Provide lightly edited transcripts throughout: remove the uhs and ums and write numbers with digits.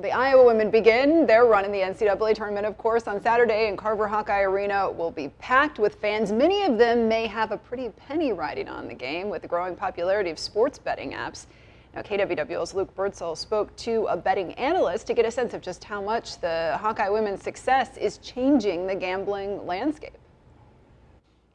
The Iowa women begin their run in the NCAA tournament, of course, on Saturday, and Carver Hawkeye Arena will be packed with fans. Many of them may have a pretty penny riding on the game with the growing popularity of sports betting apps. Now, KWWL's Luke Birdsall spoke to a betting analyst to get a sense of just how much the Hawkeye women's success is changing the gambling landscape.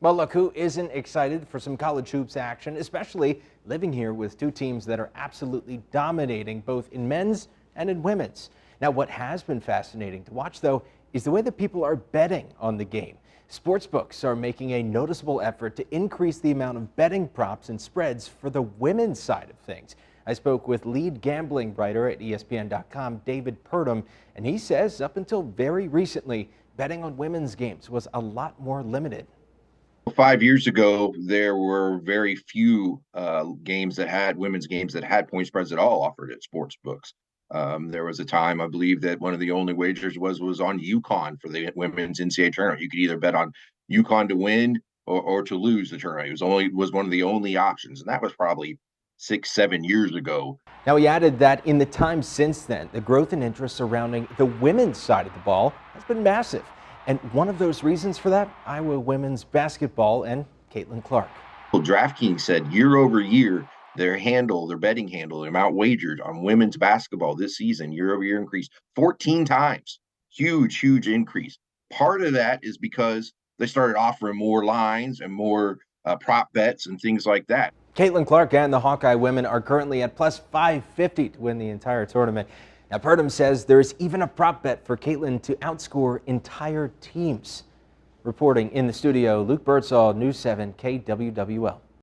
Well, look, who isn't excited for some college hoops action, especially living here with two teams that are absolutely dominating both in men's and in women's. Now, what has been fascinating to watch, though, is the way that people are betting on the game. Sportsbooks are making a noticeable effort to increase the amount of betting props and spreads for the women's side of things. I spoke with lead gambling writer at ESPN.com, David Purdom, and he says up until very recently, betting on women's games was a lot more limited. 5 years ago, there were very few women's games that had point spreads at all offered at sports books. There was a time, I believe, that one of the only wagers was on UConn for the women's NCAA tournament. You could either bet on UConn to win or to lose the tournament. It was one of the only options, and that was probably 6-7 years ago. Now, he added that in the time since then, the growth in interest surrounding the women's side of the ball has been massive. And one of those reasons for that, Iowa women's basketball and Caitlin Clark. Well, DraftKings said year over year, their betting handle, the amount wagered on women's basketball this season, year over year increased 14 times. Huge, huge increase. Part of that is because they started offering more lines and more prop bets and things like that. Caitlin Clark and the Hawkeye women are currently at plus 550 to win the entire tournament. Now, Purdom says there's even a prop bet for Caitlin to outscore entire teams. Reporting in the studio, Luke Birdsall, News 7 KWWL.